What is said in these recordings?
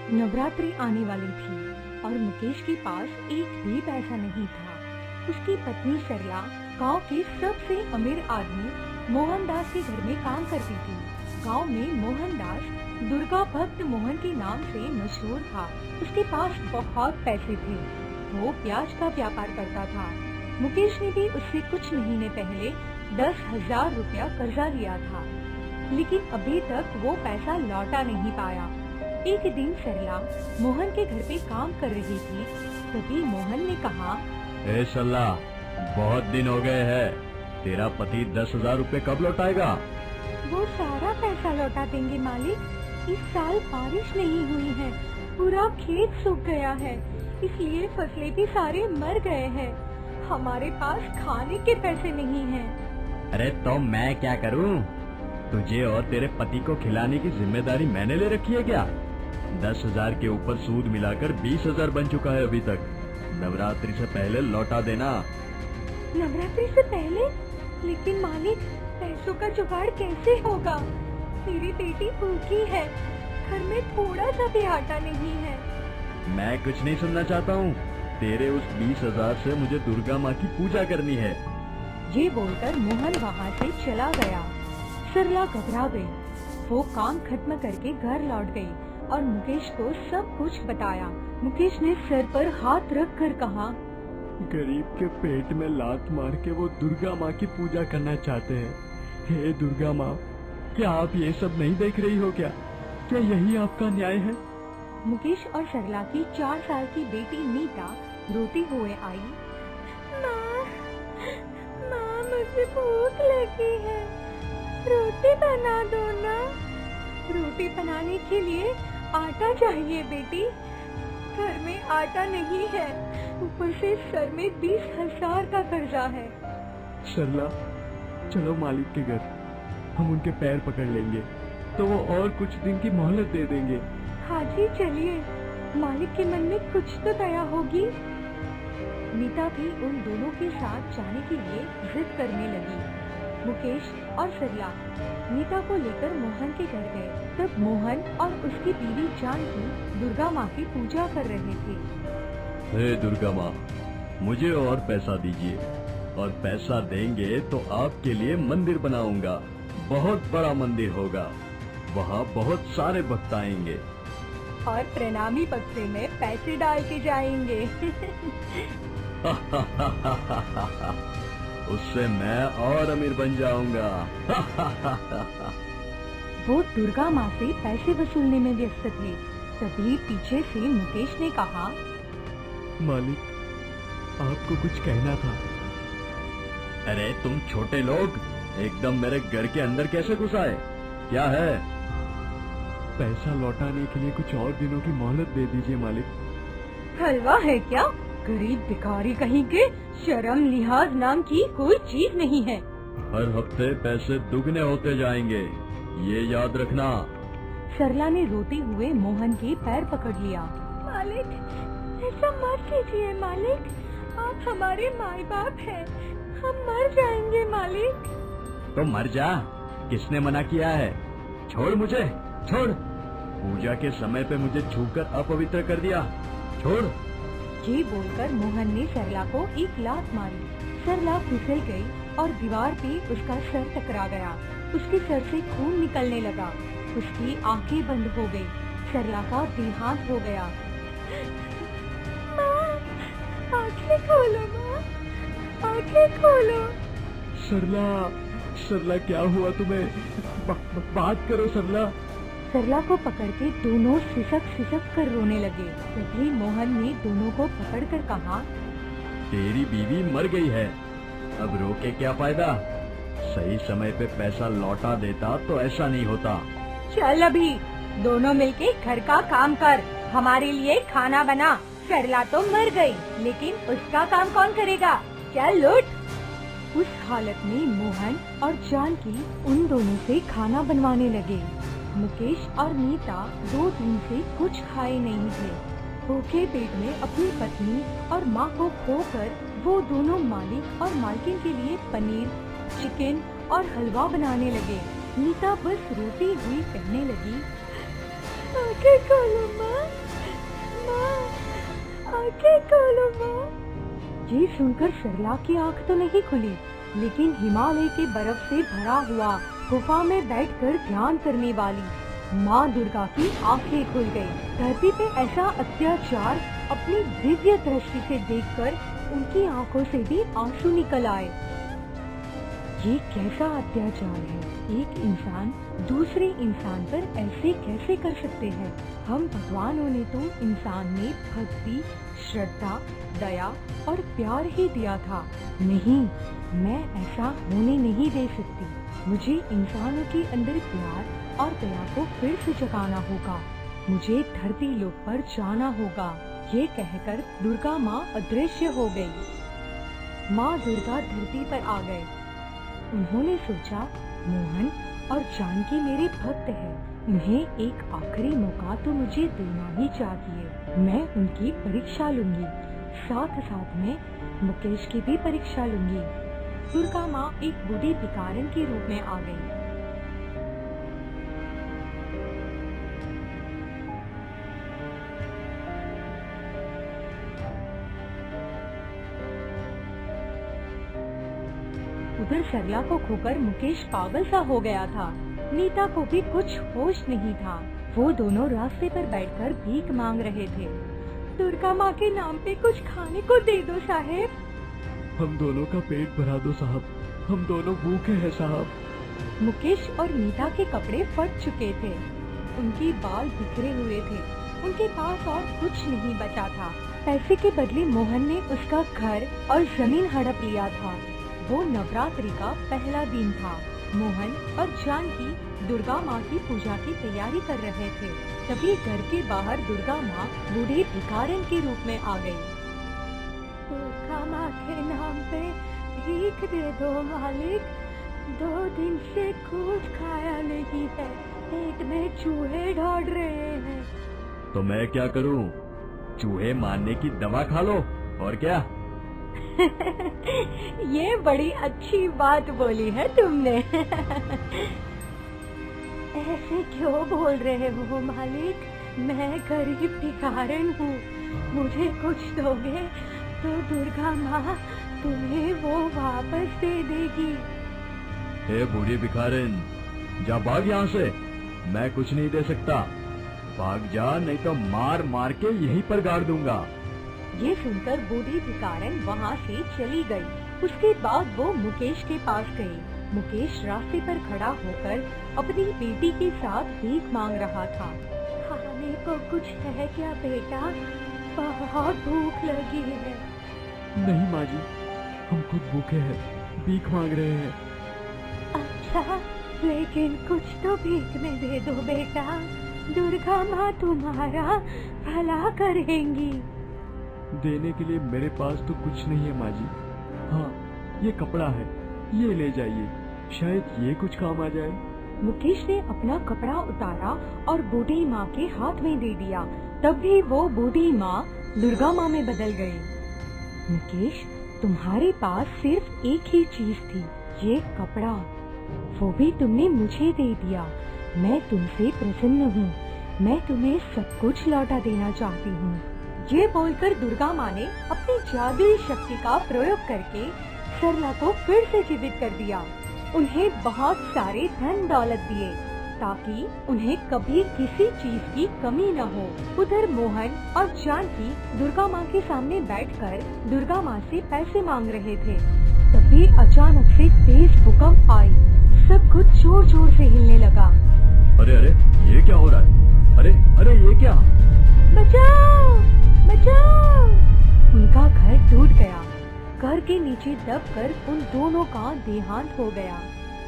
नवरात्रि आने वाली थी और मुकेश के पास एक भी पैसा नहीं था। उसकी पत्नी सरला गांव के सबसे अमीर आदमी मोहनदास के घर में काम करती थी। गांव में मोहनदास दुर्गा भक्त मोहन के नाम से मशहूर था। उसके पास बहुत पैसे थे। वो प्याज का व्यापार करता था। मुकेश ने भी उससे कुछ महीने पहले 10,000 रुपया कर्जा लिया था, लेकिन अभी तक वो पैसा लौटा नहीं पाया। एक दिन सरला मोहन के घर पे काम कर रही थी। तभी मोहन ने कहा, ए सरला, बहुत दिन हो गए हैं। तेरा पति 10,000 रुपए कब लौटाएगा? वो सारा पैसा लौटा देंगे मालिक। इस साल बारिश नहीं हुई है, पूरा खेत सूख गया है, इसलिए फसलें भी सारे मर गए हैं। हमारे पास खाने के पैसे नहीं हैं। अरे तो मैं क्या करूं? तुझे और तेरे पति को खिलाने की जिम्मेदारी मैंने ले रखी है क्या? 10,000 के ऊपर सूद मिलाकर 20,000 बन चुका है अभी तक। नवरात्रि से पहले लौटा देना। नवरात्रि से पहले? लेकिन मालिक, पैसों का जुगाड़ कैसे होगा? मेरी बेटी भूखी है, घर में थोड़ा सा भी आटा नहीं है। मैं कुछ नहीं सुनना चाहता हूँ। तेरे उस 20,000 से मुझे दुर्गा माँ की पूजा करनी है। ये बोलकर मोहन वहाँ से चला गया। सरला घबरा गई। वो काम खत्म करके घर लौट गई और मुकेश को सब कुछ बताया। मुकेश ने सर पर हाथ रख कर कहा, गरीब के पेट में लात मार के वो दुर्गा माँ की पूजा करना चाहते हैं। हे दुर्गा माँ, क्या आप ये सब नहीं देख रही हो क्या? क्या यही आपका न्याय है? मुकेश और सरला की 4 साल की बेटी नीता रोती हुए आई। माँ, मुझे भूख लगी है, रोटी बना दो ना। रोटी बनाने के लिए आटा चाहिए बेटी। घर में आटा नहीं है, ऊपर से सर में 20,000 का कर्जा है। सरला, चलो मालिक के घर, हम उनके पैर पकड़ लेंगे तो वो और कुछ दिन की मोहलत दे देंगे। हाँ जी, चलिए, मालिक के मन में कुछ तो दया होगी। नीता भी उन दोनों के साथ जाने के लिए जिद करने लगी। मुकेश और सरला नीता को लेकर मोहन के घर गए। तब मोहन और उसकी बीवी जानकी दुर्गा माँ की पूजा कर रहे थे। हे दुर्गा माँ, मुझे और पैसा दीजिए, और पैसा देंगे तो आपके लिए मंदिर बनाऊंगा। बहुत बड़ा मंदिर होगा, वहाँ बहुत सारे भक्त आएंगे और प्रणामी बक्से में पैसे डाल के जाएंगे। उससे मैं और अमीर बन जाऊंगा। वो दुर्गा माँ से पैसे वसूलने में व्यस्त थे। तभी पीछे से मुकेश ने कहा, मालिक, आपको कुछ कहना था। अरे तुम छोटे लोग एकदम मेरे घर के अंदर कैसे घुस आए? क्या है? पैसा लौटाने के लिए कुछ और दिनों की मोहलत दे दीजिए मालिक। हलवा है क्या? गरीब भिखारी कहीं के, शर्म लिहाज नाम की कोई चीज नहीं है। हर हफ्ते पैसे दुगने होते जाएंगे, ये याद रखना। सरला ने रोते हुए मोहन के पैर पकड़ लिया। मालिक, ऐसा मत कीजिए मालिक, आप हमारे माँ बाप हैं, हम मर जाएंगे मालिक। तो मर जा, किसने मना किया है? छोड़ मुझे, छोड़। पूजा के समय पे मुझे छूकर अपवित्र कर दिया, छोड़। ये बोलकर मोहन ने सरला को एक लात मारी। सरला फिसल गई और दीवार पे उसका सर टकरा गया। उसके सर से खून निकलने लगा। उसकी आंखें बंद हो गई। सरला का देहांत हो गया। माँ, आंखें खोलो माँ, आंखें खोलो। सरला, सरला, क्या हुआ तुम्हें? बात करो सरला। सरला को पकड़ के दोनों सिसक कर रोने लगे। तभी मोहन ने दोनों को पकड़कर कहा, तेरी बीवी मर गई है, अब रो के क्या फायदा? सही समय पे पैसा लौटा देता तो ऐसा नहीं होता। चल अभी दोनों मिलके घर का काम कर, हमारे लिए खाना बना। सरला तो मर गई, लेकिन उसका काम कौन करेगा? चल लुट। उस हालत में मोहन और जानकी उन दोनों से खाना बनवाने लगे। मुकेश और नीता 2 दिन से कुछ खाए नहीं थे। भूखे पेट में अपनी पत्नी और माँ को खोकर वो दोनों मालिक और मालकिन के लिए पनीर, चिकन और हलवा बनाने लगे। नीता बस रोती हुई कहने लगी, आंखें खोलो माँ, माँ, आंखें खोलो माँ। ये सुनकर सरला की आंख तो नहीं खुली, लेकिन हिमालय के बर्फ से भरा हुआ गुफा में बैठकर ध्यान करने वाली माँ दुर्गा की आंखें खुल गई। धरती पे ऐसा अत्याचार अपनी दिव्य दृष्टि से देखकर उनकी आंखों से भी आंसू निकल आए। ये कैसा अत्याचार है? एक इंसान दूसरे इंसान पर ऐसे कैसे कर सकते हैं? हम भगवानों ने तो इंसान में भक्ति, श्रद्धा, दया और प्यार ही दिया था। नहीं, मैं ऐसा होने नहीं दे सकती। मुझे इंसानों के अंदर प्यार और दया को फिर से जगाना होगा। मुझे धरती लोक पर जाना होगा। ये कहकर दुर्गा माँ अदृश्य हो गई। माँ दुर्गा धरती पर आ गए। उन्होंने सोचा, मोहन और जानकी मेरे भक्त हैं, उन्हें एक आखिरी मौका तो मुझे देना ही चाहिए। मैं उनकी परीक्षा लूंगी, साथ साथ में मुकेश की भी परीक्षा लूंगी। दुर्गा माँ एक बूढ़ी भिखारन के रूप में आ गई। उधर सरला को खोकर मुकेश पागल सा हो गया था। नीता को भी कुछ होश नहीं था। वो दोनों रास्ते पर बैठकर भीख मांग रहे थे। दुर्गा माँ के नाम पे कुछ खाने को दे दो साहेब। हम दोनों का पेट भरा दो साहब, हम दोनों भूखे हैं साहब। मुकेश और नीता के कपड़े फट चुके थे, उनके बाल बिखरे हुए थे, उनके पास और कुछ नहीं बचा था। पैसे के बदले मोहन ने उसका घर और जमीन हड़प लिया था। वो नवरात्रि का पहला दिन था। मोहन और जानकी दुर्गा माँ की पूजा की तैयारी कर रहे थे। तभी घर के बाहर दुर्गा माँ बूढ़े भिखारन के रूप में आ गई। दुर्गा माँ के नाम पे भीख दे दो मालिक, 2 दिन से कुछ खाया नहीं है, पेट में चूहे दौड़ रहे हैं। तो मैं क्या करूं? चूहे मारने की दवा खा लो, और क्या? ये बड़ी अच्छी बात बोली है तुमने। ऐसे क्यों बोल रहे हो मालिक? मैं गरीब भिखारन हूँ, मुझे कुछ दोगे तो दुर्गा माँ तुम्हें वो वापस दे देगी। हे बूढ़ी भिखारिन, जा भाग यहाँ से, मैं कुछ नहीं दे सकता। भाग जा, नहीं तो मार मार के यहीं पर गाड़ दूंगा। ये सुनकर बूढ़ी भिखारन वहाँ से चली गई। उसके बाद वो मुकेश के पास गई। मुकेश रास्ते पर खड़ा होकर अपनी बेटी के साथ भीख मांग रहा था। खाने को कुछ है क्या बेटा? बहुत भूख लगी है। नहीं माँ जी, हम खुद भूखे हैं, भीख मांग रहे हैं। अच्छा, लेकिन कुछ तो भीख में दे दो बेटा, दुर्गा माँ तुम्हारा भला करेंगी। देने के लिए मेरे पास तो कुछ नहीं है माँ जी। हाँ, ये कपड़ा है, ये ले जाइए, शायद ये कुछ काम आ जाए। मुकेश ने अपना कपड़ा उतारा और बूढ़ी माँ के हाथ में दे दिया। तभी वो बूढ़ी माँ दुर्गा माँ में बदल गई। मुकेश, तुम्हारे पास सिर्फ एक ही चीज थी, ये कपड़ा, वो भी तुमने मुझे दे दिया। मैं तुमसे प्रसन्न हूँ, मैं तुम्हें सब कुछ लौटा देना चाहती हूँ। ये बोलकर दुर्गा माँ ने अपनी जादुई शक्ति का प्रयोग करके सरला को फिर से जीवित कर दिया। उन्हें बहुत सारे धन दौलत दिए ताकि उन्हें कभी किसी चीज की कमी न हो। उधर मोहन और जानकी दुर्गा माँ के सामने बैठकर दुर्गा माँ से पैसे मांग रहे थे। तभी अचानक से तेज भूकंप आई, सब कुछ जोर जोर से हिलने लगा। अरे अरे, ये क्या हो रहा है? अरे अरे, ये क्या? बचाओ बचाओ! उनका घर टूट गया। घर के नीचे दबकर उन दोनों का देहांत हो गया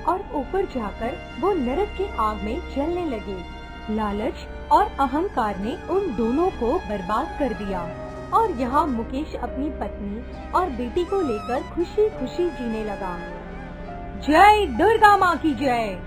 और ऊपर जाकर वो नरक की आग में जलने लगे। लालच और अहंकार ने उन दोनों को बर्बाद कर दिया और यहाँ मुकेश अपनी पत्नी और बेटी को लेकर खुशी खुशी जीने लगा। जय दुर्गा माँ की जय।